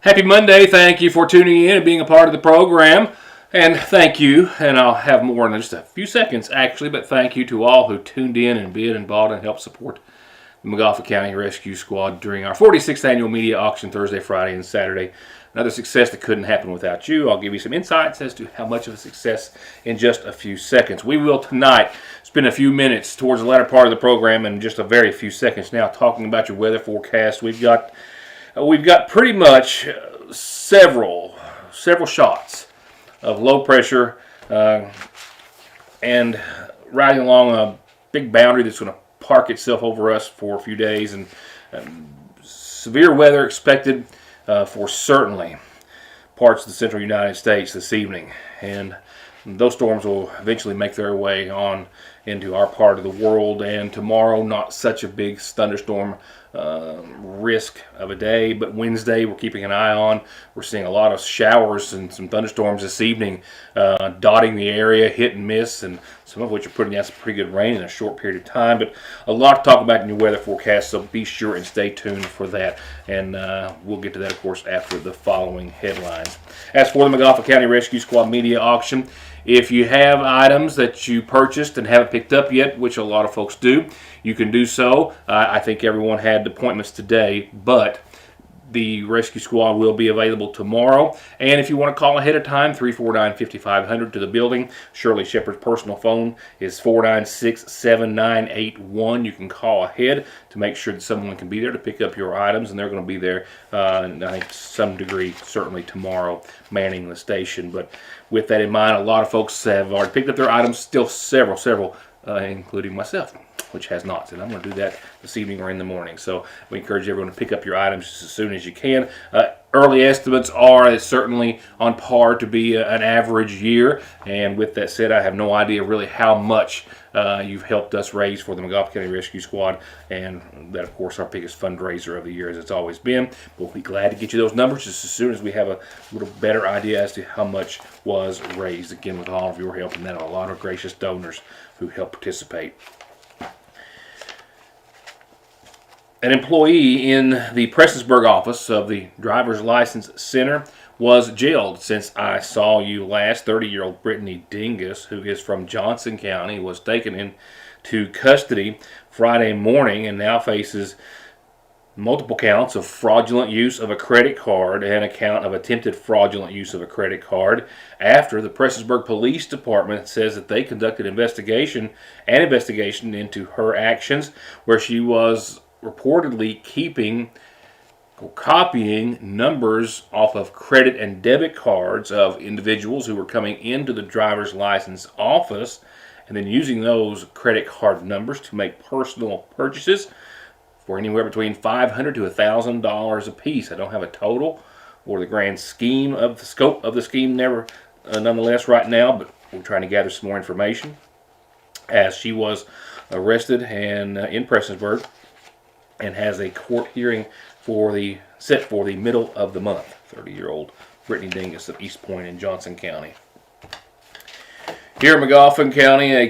Happy Monday. Thank you for tuning in and being a part of the program. And thank you, and I'll have more in just a few seconds actually, but thank you to all who tuned in and bid and bought and helped support the Montgomery County Rescue Squad during our 46th annual media auction Thursday, Friday, and Saturday. Another success that couldn't happen without you. I'll give you some insights as to how much of a success in just a few seconds. We will tonight spend a few minutes towards the latter part of the program and just a very few seconds now talking about your weather forecast. We've got pretty much several shots of low pressure and riding along a big boundary that's going to park itself over us for a few days, and severe weather expected for certainly parts of the central United States this evening. And those storms will eventually make their way on into our part of the world, and tomorrow not such a big thunderstorm risk of a day, but Wednesday we're keeping an eye on. We're seeing a lot of showers and some thunderstorms this evening dotting the area, hit and miss, and some of which are putting out some pretty good rain in a short period of time. But a lot to talk about in your weather forecast, so be sure and stay tuned for that, and we'll get to that of course after the following headlines. As for the Montgomery County Rescue Squad media auction, if you have items that you purchased and haven't picked up yet, which a lot of folks do, you can do so. I think everyone had appointments today, but the Rescue Squad will be available tomorrow. And if you want to call ahead of time, 349-5500 to the building. Shirley Shepard's personal phone is 496-7981. You can call ahead to make sure that someone can be there to pick up your items, and they're going to be there, I think, to some degree, certainly tomorrow, manning the station. But with that in mind, a lot of folks have already picked up their items, still several, including myself, which has not. And I'm going to do that this evening or in the morning. So we encourage everyone to pick up your items just as soon as you can. Early estimates are it's certainly on par to be an average year. And with that said, I have no idea really how much you've helped us raise for the Montgomery County Rescue Squad. And that, of course, our biggest fundraiser of the year, as it's always been. We'll be glad to get you those numbers just as soon as we have a little better idea as to how much was raised. Again, with all of your help, and that a lot of gracious donors who help participate. An employee in the Prestonsburg office of the Driver's License Center was jailed since I saw you last. 30-year-old Brittany Dingus, who is from Johnson County, was taken into custody Friday morning and now faces multiple counts of fraudulent use of a credit card and a count of attempted fraudulent use of a credit card after the Prestonsburg Police Department says that they conducted an investigation into her actions, where she was reportedly copying numbers off of credit and debit cards of individuals who were coming into the driver's license office, and then using those credit card numbers to make personal purchases for anywhere between $500 to $1,000 a piece. I don't have a total or the grand scheme of the scope of the scheme nonetheless right now, but we're trying to gather some more information as she was arrested and in Prestonsburg, and has a court hearing set for the middle of the month. 30-year-old Brittany Dingus of East Point in Johnson County. Here in Montgomery County, a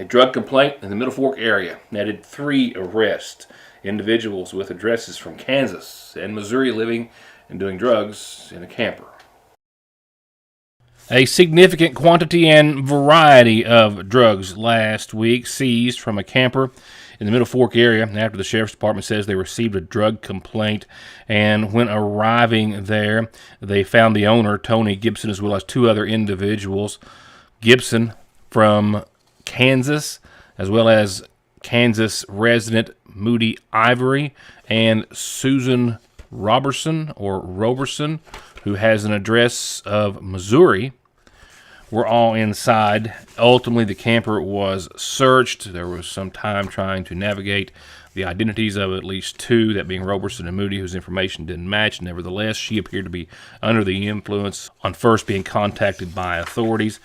drug complaint in the Middle Fork area netted 3 arrests. Individuals with addresses from Kansas and Missouri living and doing drugs in a camper. A significant quantity and variety of drugs last week seized from a camper in the Middle Fork area after the Sheriff's Department says they received a drug complaint. And when arriving there, they found the owner, Tony Gibson, as well as 2 other individuals. Gibson from Kansas, as well as Kansas resident Moody Ivory, and Susan Roberson, who has an address of Missouri, were all inside. Ultimately, the camper was searched. There was some time trying to navigate the identities of at least 2, that being Roberson and Moody, whose information didn't match. Nevertheless, she appeared to be under the influence on first being contacted by authorities,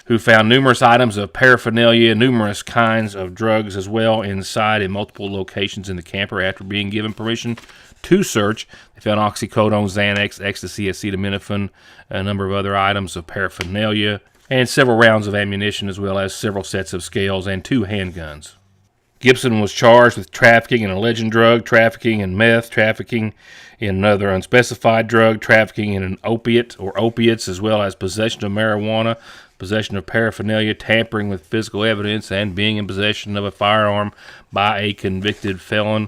who found numerous items of paraphernalia, numerous kinds of drugs as well inside in multiple locations in the camper. After being given permission to search, they found oxycodone, Xanax, ecstasy, acetaminophen, a number of other items of paraphernalia, and several rounds of ammunition, as well as several sets of scales and 2 handguns. Gibson was charged with trafficking in alleged drug trafficking in meth, trafficking in another unspecified drug, trafficking in an opiate or opiates, as well as possession of marijuana, possession of paraphernalia, tampering with physical evidence, and being in possession of a firearm by a convicted felon.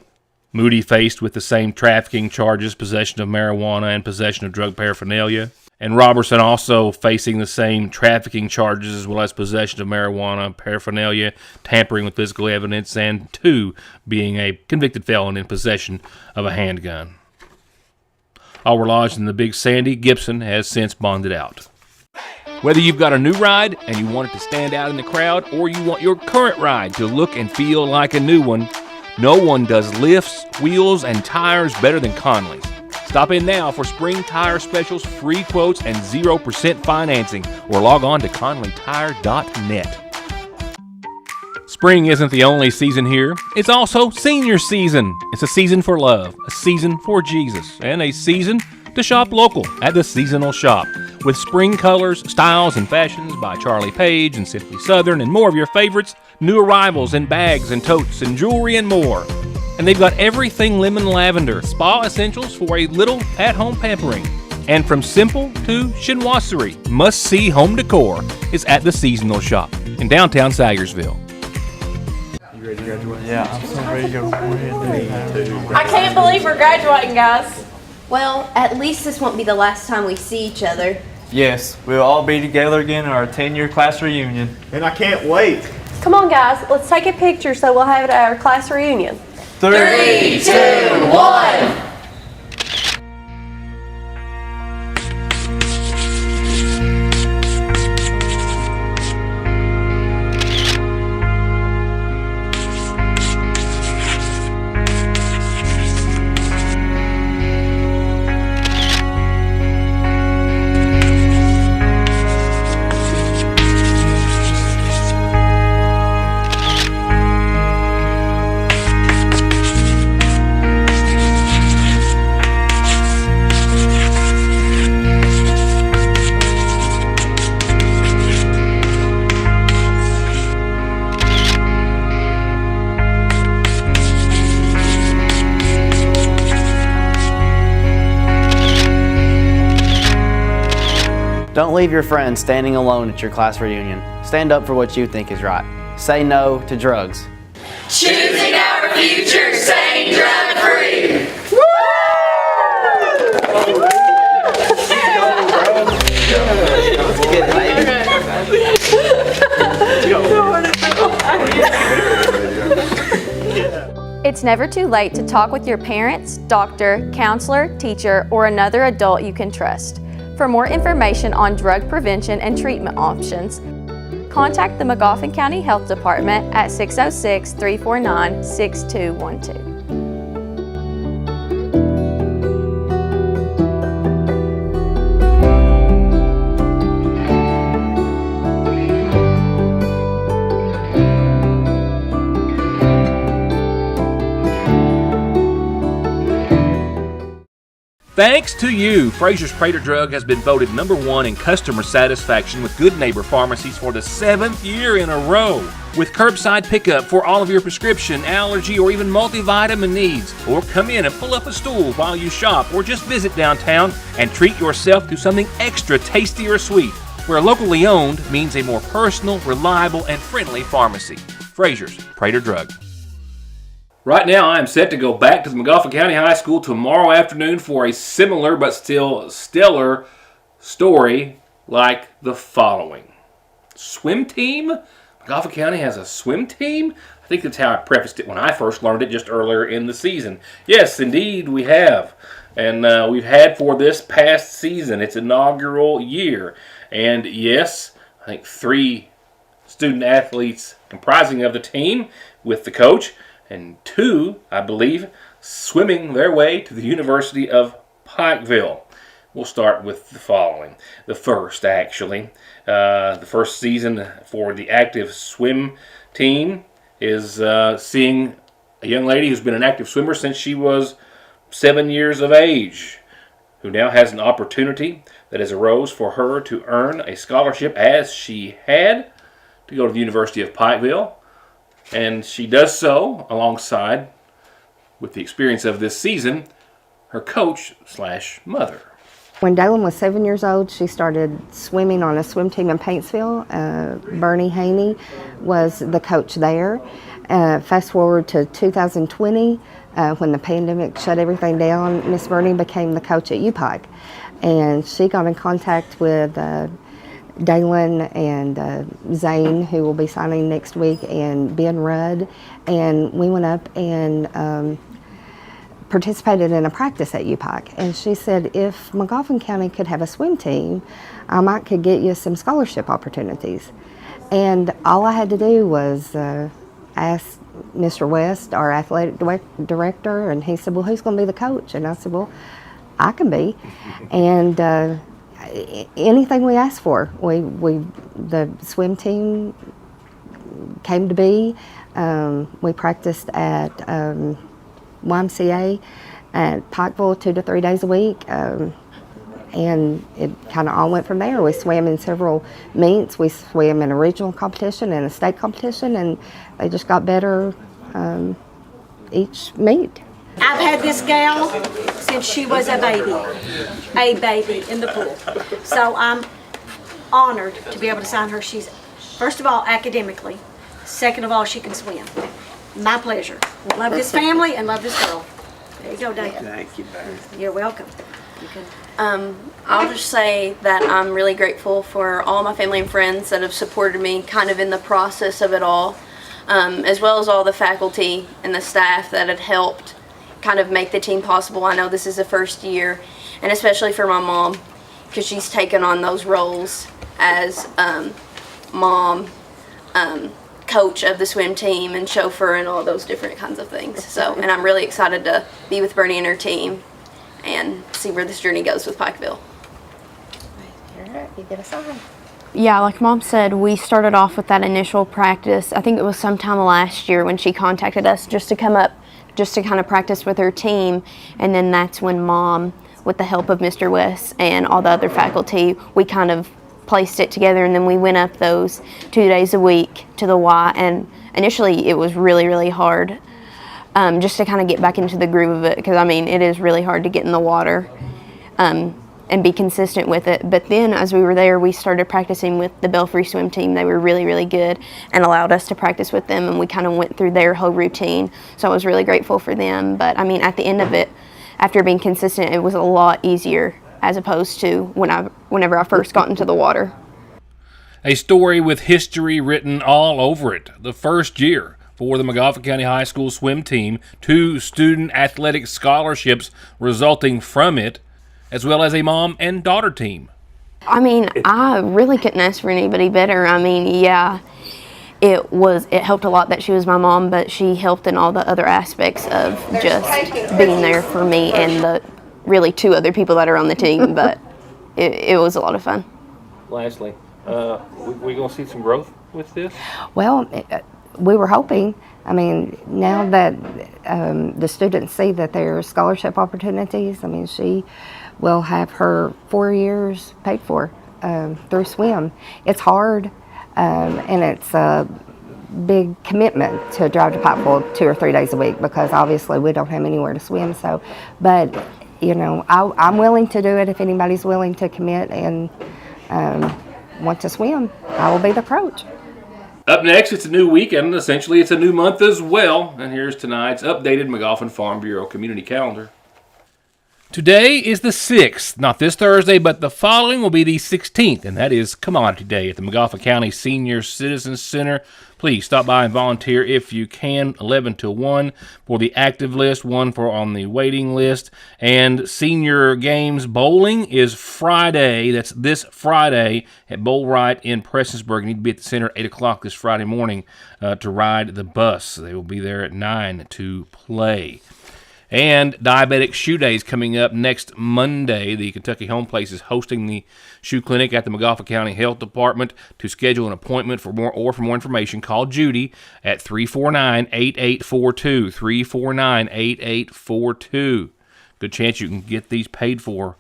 Moody faced with the same trafficking charges, possession of marijuana and possession of drug paraphernalia. And Robertson also facing the same trafficking charges as well as possession of marijuana, paraphernalia, tampering with physical evidence, and 2, being a convicted felon in possession of a handgun. All were lodged in the Big Sandy. Gibson has since bonded out. Whether you've got a new ride and you want it to stand out in the crowd, or you want your current ride to look and feel like a new one, no one does lifts, wheels, and tires better than Conley's. Stop in now for spring tire specials, free quotes, and 0% financing, or log on to conleytire.net. Spring isn't the only season here. It's also senior season. It's a season for love, a season for Jesus, and a season to shop local at the Seasonal Shop. With spring colors, styles, and fashions by Charlie Page and Simply Southern, and more of your favorites, new arrivals in bags and totes and jewelry and more. And they've got everything lemon lavender, spa essentials for a little at-home pampering. And from simple to chinoiserie, must-see home decor is at the Seasonal Shop in downtown Sayersville. You ready to graduate? Yeah, I'm so ready to go. I can't believe we're graduating, guys. Well, at least this won't be the last time we see each other. Yes, we'll all be together again in our 10-year class reunion. And I can't wait. Come on, guys. Let's take a picture so we'll have it at our class reunion. 3, 2, 1. Don't leave your friends standing alone at your class reunion. Stand up for what you think is right. Say no to drugs. Choosing our future, staying drug free. Woo! Let's get it, baby. It's never too late to talk with your parents, doctor, counselor, teacher, or another adult you can trust. For more information on drug prevention and treatment options, contact the Magoffin County Health Department at 606-349-6212. Thanks to you, Frazier's Prater Drug has been voted #1 in customer satisfaction with Good Neighbor Pharmacies for the 7th year in a row. With curbside pickup for all of your prescription, allergy, or even multivitamin needs. Or come in and pull up a stool while you shop, or just visit downtown and treat yourself to something extra tasty or sweet. Where locally owned means a more personal, reliable, and friendly pharmacy. Frazier's Prater Drug. Right now, I am set to go back to the Magoffin County High School tomorrow afternoon for a similar but still stellar story like the following. Swim team? Magoffin County has a swim team? I think that's how I prefaced it when I first learned it just earlier in the season. Yes, indeed, we have. And we've had for this past season, its inaugural year. And yes, I think 3 student athletes comprising of the team with the coach, and 2, I believe, swimming their way to the University of Pikeville. We'll start with the following. The first, actually. The first season for the active swim team is seeing a young lady who's been an active swimmer since she was 7 years of age, who now has an opportunity that has arose for her to earn a scholarship, as she had, to go to the University of Pikeville. And she does so alongside, with the experience of this season, her coach/mother. When Daylin was 7 years old, she started swimming on a swim team in Paintsville. Bernie Haney was the coach there. Fast forward to 2020, when the pandemic shut everything down, Miss Bernie became the coach at UPike. And she got in contact with Daylin and Zane, who will be signing next week, and Ben Rudd. And we went up and participated in a practice at UPike, and she said if McGoffin County could have a swim team, I might could get you some scholarship opportunities. And all I had to do was ask Mr. West, our athletic director, and he said, well, who's going to be the coach? And I said, well, I can be. And anything we asked for, the swim team came to be. We practiced at YMCA at Pikeville 2 to 3 days a week, and it kind of all went from there. We swam in several meets. We swam in a regional competition and a state competition, and they just got better each meet. I've had this gal since she was a baby in the pool. So I'm honored to be able to sign her. She's, first of all, academically. Second of all, she can swim. My pleasure. Love this family and love this girl. There you go, Dave. Thank you, Barry. You're welcome. You can. I'll just say that I'm really grateful for all my family and friends that have supported me kind of in the process of it all, as well as all the faculty and the staff that had helped kind of make the team possible. I know this is the first year, and especially for my mom, because she's taken on those roles as mom, coach of the swim team, and chauffeur, and all those different kinds of things. So, and I'm really excited to be with Bernie and her team and see where this journey goes with Pikeville. All right, you get a sign. Yeah, like Mom said, we started off with that initial practice. I think it was sometime last year when she contacted us just to come up, just to kind of practice with her team. And then that's when Mom, with the help of Mr. West and all the other faculty, we kind of placed it together, and then we went up those 2 days a week to the Y. And initially it was really, really hard just to kind of get back into the groove of it, because I mean, it is really hard to get in the water and be consistent with it. But then as we were there, we started practicing with the Belfry swim team. They were really, really good and allowed us to practice with them, and we kind of went through their whole routine. So I was really grateful for them. But I mean, at the end of it, after being consistent, it was a lot easier as opposed to whenever I first got into the water. A story with history written all over it. The first year for the McGoffin County High School swim team, 2 student athletic scholarships resulting from it, as well as a mom and daughter team. I mean, I really couldn't ask for anybody better. I mean, yeah, it helped a lot that she was my mom, but she helped in all the other aspects of just being there for me and the really 2 other people that are on the team. But it was a lot of fun. Lastly, we going to see some growth with this? Well, we were hoping. I mean, now that the students see that there are scholarship opportunities, I mean, she will have her 4 years paid for through swim. It's hard, and it's a big commitment to drive to Pikeville 2 or 3 days a week, because obviously we don't have anywhere to swim. So, but you know, I'm willing to do it if anybody's willing to commit and want to swim. I will be the coach. Up next, it's a new week, and essentially it's a new month as well. And here's tonight's updated McGoffin Farm Bureau community calendar. Today is the 6th, not this Thursday, but the following will be the 16th, and that is Commodity Day at the McGoffin County Senior Citizens Center. Please stop by and volunteer if you can, 11 to 1 for the active list, 1 for on the waiting list. And Senior Games Bowling is Friday. That's this Friday at Bowl Right in Prestonsburg. You need to be at the center at 8 o'clock this Friday morning to ride the bus. They will be there at 9 to play. And Diabetic Shoe Day is coming up next Monday. The Kentucky Home Place is hosting the shoe clinic at the McGoffin County Health Department. To schedule an appointment for more information, call Judy at 349-8842. 349-8842. Good chance you can get these paid for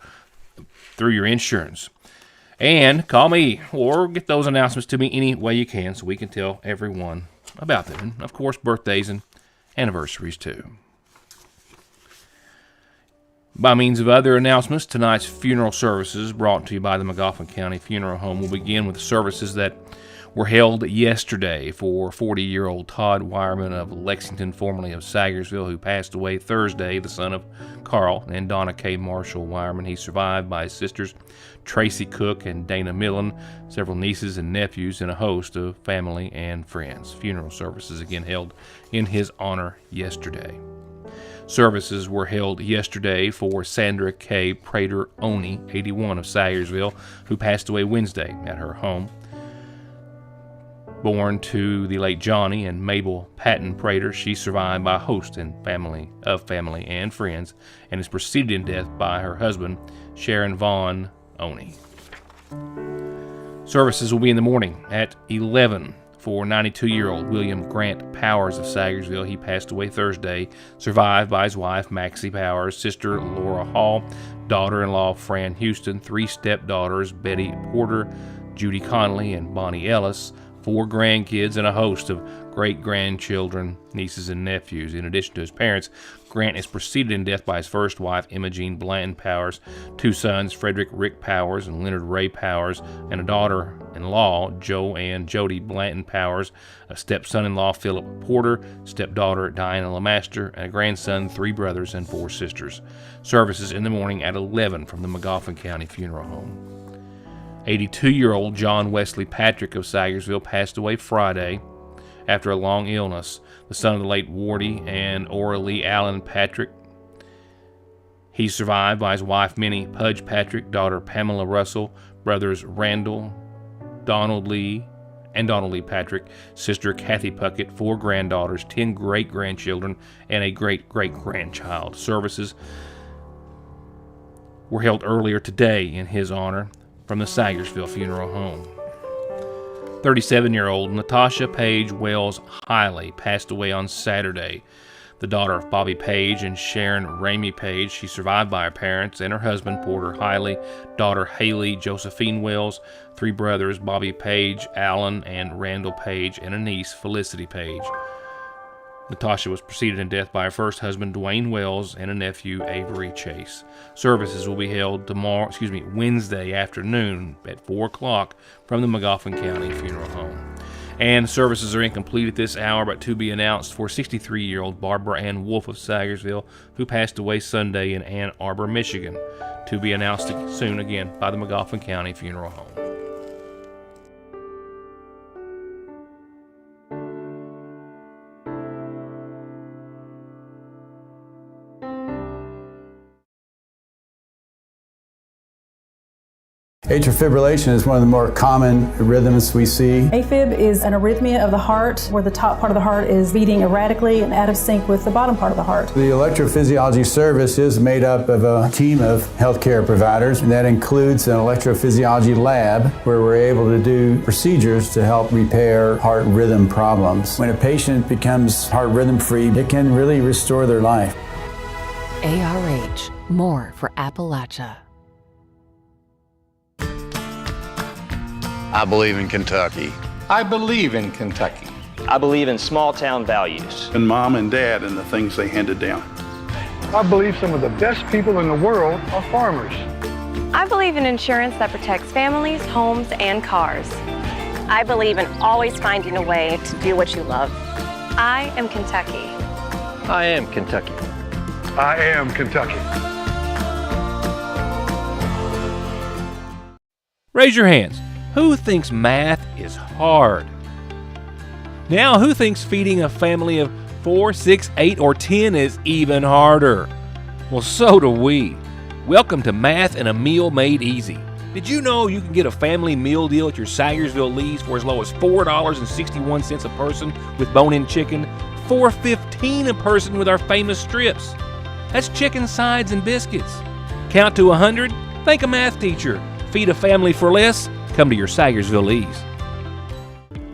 through your insurance. And call me or get those announcements to me any way you can so we can tell everyone about them. And, of course, birthdays and anniversaries, too. By means of other announcements, tonight's funeral services brought to you by the McGoffin County Funeral Home will begin with the services that were held yesterday for 40-year-old Todd Wireman of Lexington, formerly of Sagersville, who passed away Thursday, the son of Carl and Donna K. Marshall Wireman. He's survived by his sisters Tracy Cook and Dana Millen, several nieces and nephews, and a host of family and friends. Funeral services again held in his honor yesterday. Services were held yesterday for Sandra K. Prater-Oney, 81, of Sagersville, who passed away Wednesday at her home. Born to the late Johnny and Mabel Patton Prater, she's survived by a host and family and friends, and is preceded in death by her husband, Sharon Vaughn Oney. Services will be in the morning at 11 for 92-year-old William Grant Powers of Sagersville. He passed away Thursday, survived by his wife, Maxie Powers, sister Laura Hall, daughter-in-law Fran Houston, 3 stepdaughters, Betty Porter, Judy Connolly, and Bonnie Ellis, 4 grandkids, and a host of great-grandchildren, nieces, and nephews. In addition to his parents, Grant is preceded in death by his first wife, Imogene Blanton Powers, 2 sons, Frederick Rick Powers and Leonard Ray Powers, and a daughter-in-law, Joanne Jody Blanton Powers, a stepson-in-law, Philip Porter, stepdaughter, Diana LeMaster, and a grandson, 3 brothers, and 4 sisters. Services in the morning at 11 from the McGoffin County Funeral Home. 82-year-old John Wesley Patrick of Sagersville passed away Friday after a long illness. The son of the late Wardy and Ora Lee Allen Patrick. He's survived by his wife Minnie Pudge Patrick, daughter Pamela Russell, brothers Randall, Donald Lee Patrick, sister Kathy Puckett, 4 granddaughters, 10 great-grandchildren, and a great-great-grandchild. Services were held earlier today in his honor from the Sagersville Funeral Home. 37-year-old Natasha Page Wells Hiley passed away on Saturday. The daughter of Bobby Page and Sharon Ramey Page, she survived by her parents and her husband, Porter Hiley, daughter Haley Josephine Wells, 3 brothers, Bobby Page, Alan, and Randall Page, and a niece, Felicity Page. Natasha was preceded in death by her first husband, Dwayne Wells, and a nephew, Avery Chase. Services will be held Wednesday afternoon at 4 o'clock from the McGoffin County Funeral Home. And services are incomplete at this hour, but to be announced for 63-year-old Barbara Ann Wolf of Sagersville, who passed away Sunday in Ann Arbor, Michigan. To be announced soon again by the McGoffin County Funeral Home. Atrial fibrillation is one of the more common rhythms we see. AFib is an arrhythmia of the heart where the top part of the heart is beating erratically and out of sync with the bottom part of the heart. The electrophysiology service is made up of a team of healthcare providers, and that includes an electrophysiology lab where we're able to do procedures to help repair heart rhythm problems. When a patient becomes heart rhythm free, it can really restore their life. ARH, more for Appalachia. I believe in Kentucky. I believe in Kentucky. I believe in small town values. And mom and dad and the things they handed down. I believe some of the best people in the world are farmers. I believe in insurance that protects families, homes, and cars. I believe in always finding a way to do what you love. I am Kentucky. I am Kentucky. I am Kentucky. Raise your hands. Who thinks math is hard? Now, who thinks feeding a family of 4, 6, 8, or 10 is even harder? Well, so do we. Welcome to Math and a Meal Made Easy. Did you know you can get a family meal deal at your Sagersville Lee's for as low as $4.61 a person with bone-in chicken, $4.15 a person with our famous strips? That's chicken sides and biscuits. Count to 100? Thank a math teacher. Feed a family for less? Come to your Sagersville Lee's.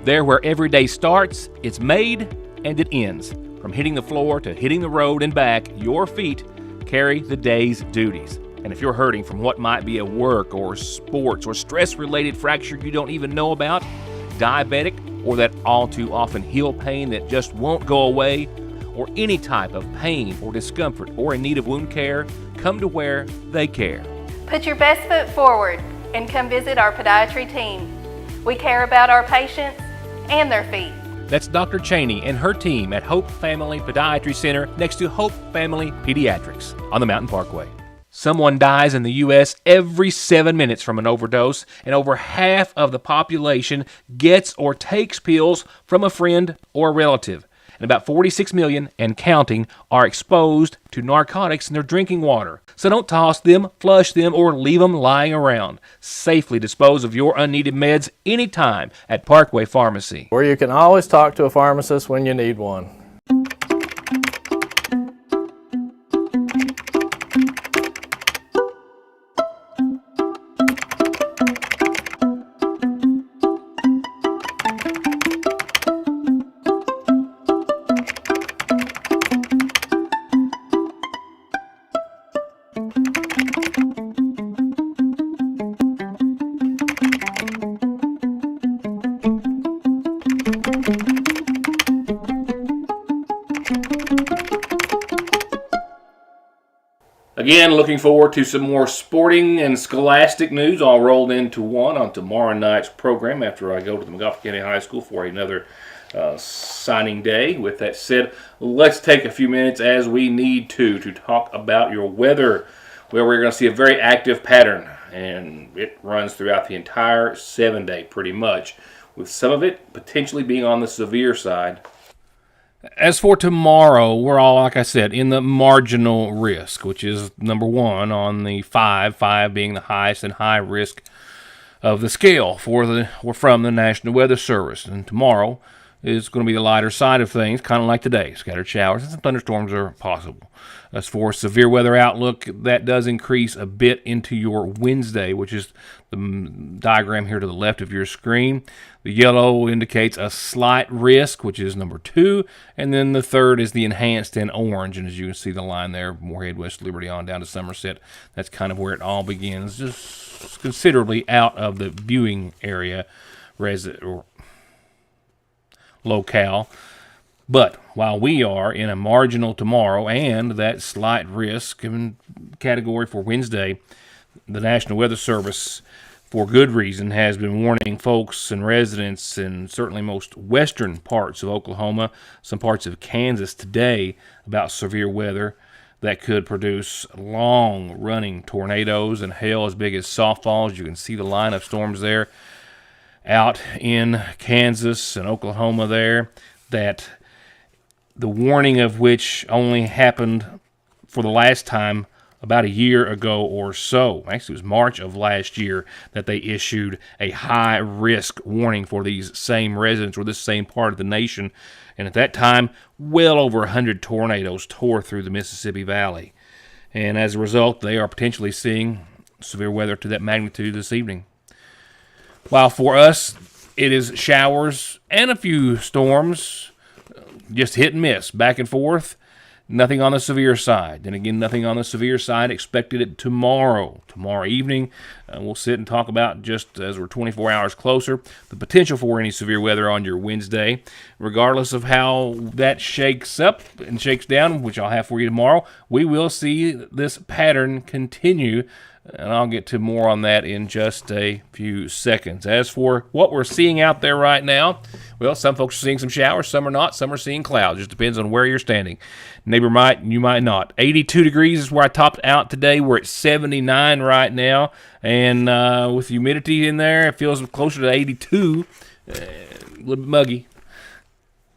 There where every day starts, it's made, and it ends. From hitting the floor to hitting the road and back, your feet carry the day's duties. And if you're hurting from what might be a work or sports or stress-related fracture you don't even know about, diabetic or that all too often heel pain that just won't go away, or any type of pain or discomfort or in need of wound care, come to where they care. Put your best foot forward and come visit our podiatry team. We care about our patients and their feet. That's Dr. Cheney and her team at Hope Family Podiatry Center next to Hope Family Pediatrics on the Mountain Parkway. Someone dies in the U.S. every 7 minutes from an overdose, and over half of the population gets or takes pills from a friend or a relative. And about 46 million and counting are exposed to narcotics in their drinking water. So don't toss them, flush them, or leave them lying around. Safely dispose of your unneeded meds anytime at Parkway Pharmacy, where you can always talk to a pharmacist when you need one. Again, looking forward to some more sporting and scholastic news all rolled into one on tomorrow night's program after I go to the McGoffin County High School for another signing day. With that said, let's take a few minutes, as we need to talk about your weather, where we're going to see a very active pattern, and it runs throughout the entire 7-day pretty much, with some of it potentially being on the severe side. As for tomorrow, we're all, like I said, in the marginal risk, which is number 1 on the 5 being the highest and high risk of the scale from the National Weather Service. And tomorrow is going to be the lighter side of things, kind of like today. Scattered showers and some thunderstorms are possible. As for severe weather outlook, that does increase a bit into your Wednesday, which is the diagram here to the left of your screen. The yellow indicates a slight risk, which is number 2, and then the third is the enhanced in orange. And as you can see the line there, Moorhead, West Liberty on down to Somerset, that's kind of where it all begins, just considerably out of the viewing area or locale. But while we are in a marginal tomorrow and that slight risk category for Wednesday, the National Weather Service, for good reason, has been warning folks and residents in certainly most western parts of Oklahoma, some parts of Kansas today, about severe weather that could produce long-running tornadoes and hail as big as softballs. You can see the line of storms there out in Kansas and Oklahoma there, that the warning of which only happened for the last time about a year ago or so. Actually, it was March of last year that they issued a high-risk warning for these same residents or this same part of the nation. And at that time, well over 100 tornadoes tore through the Mississippi Valley. And as a result, they are potentially seeing severe weather to that magnitude this evening. While for us, it is showers and a few storms, just hit and miss, back and forth. Nothing on the severe side. And again, nothing on the severe side expected it tomorrow. Tomorrow evening, we'll sit and talk about, just as we're 24 hours closer, the potential for any severe weather on your Wednesday. Regardless of how that shakes up and shakes down, which I'll have for you tomorrow, we will see this pattern continue. And I'll get to more on that in just a few seconds. As for what we're seeing out there right now, well, some folks are seeing some showers, some are not, some are seeing clouds. Just depends on where you're standing. Neighbor might, you might not. 82 degrees is where I topped out today. We're at 79 right now. And with humidity in there, it feels closer to 82. A little bit muggy.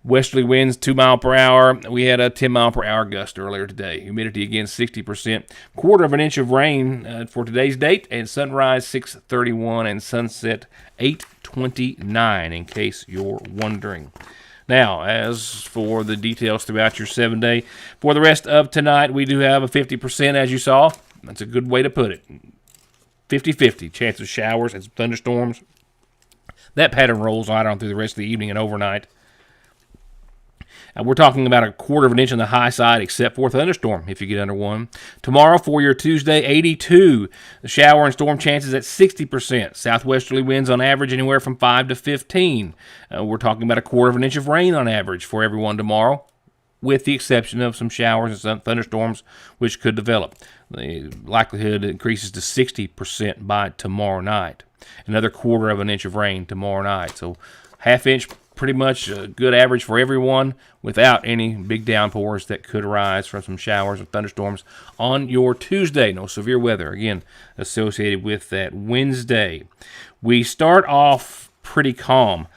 Westerly winds 2 miles per hour. We had a 10 mile per hour gust earlier today. Humidity again 60%. Quarter of an inch of rain for today's date, and sunrise 6:31 and sunset 8:29, in case you're wondering. Now, as for the details throughout your 7-day, for the rest of tonight, we do have a 50%, as you saw. That's a good way to put it. 50-50 chance of showers and some thunderstorms. That pattern rolls right on through the rest of the evening and overnight. We're talking about a quarter of an inch on the high side, except for a thunderstorm if you get under one. Tomorrow for your Tuesday, 82. The shower and storm chances at 60%. Southwesterly winds on average anywhere from 5 to 15. We're talking about a quarter of an inch of rain on average for everyone tomorrow, with the exception of some showers and some thunderstorms which could develop. The likelihood increases to 60% by tomorrow night. Another quarter of an inch of rain tomorrow night. So half inch, pretty much a good average for everyone without any big downpours that could arise from some showers and thunderstorms on your Tuesday. No severe weather, again, associated with that Wednesday. We start off pretty calm,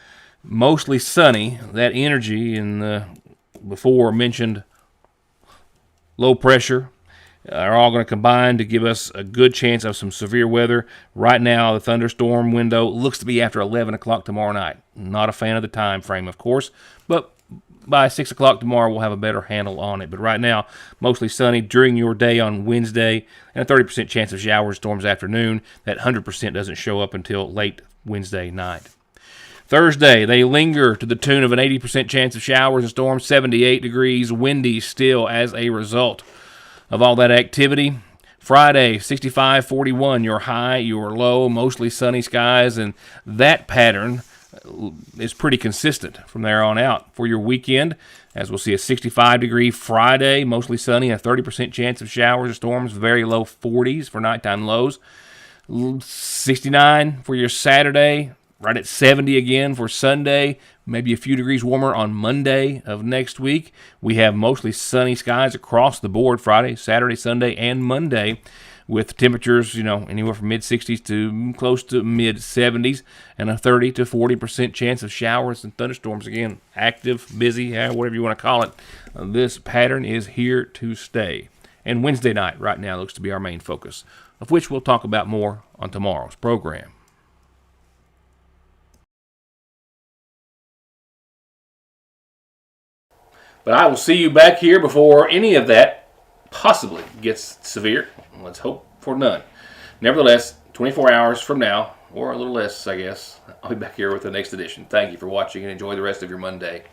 mostly sunny. That energy in the before mentioned low pressure are all going to combine to give us a good chance of some severe weather. Right now, the thunderstorm window looks to be after 11 o'clock tomorrow night. Not a fan of the time frame, of course, but by 6 o'clock tomorrow, we'll have a better handle on it. But right now, mostly sunny during your day on Wednesday, and a 30% chance of showers, storms afternoon. That 100% doesn't show up until late Wednesday night. Thursday, they linger to the tune of an 80% chance of showers and storms, 78 degrees, windy still as a result of all that activity. Friday, 65, 41, your high, your low, mostly sunny skies, and that pattern is pretty consistent from there on out. For your weekend, as we'll see, a 65-degree Friday, mostly sunny, a 30% chance of showers or storms, very low 40s for nighttime lows. 69 for your Saturday, right at 70 again for Sunday, maybe a few degrees warmer on Monday of next week. We have mostly sunny skies across the board Friday, Saturday, Sunday, and Monday, with temperatures, anywhere from mid-60s to close to mid-70s, and a 30 to 40% chance of showers and thunderstorms. Again, active, busy, whatever you want to call it. This pattern is here to stay. And Wednesday night right now looks to be our main focus, of which we'll talk about more on tomorrow's program. But I will see you back here before any of that possibly gets severe. Let's hope for none. Nevertheless, 24 hours from now, or a little less, I guess, I'll be back here with the next edition. Thank you for watching and enjoy the rest of your Monday.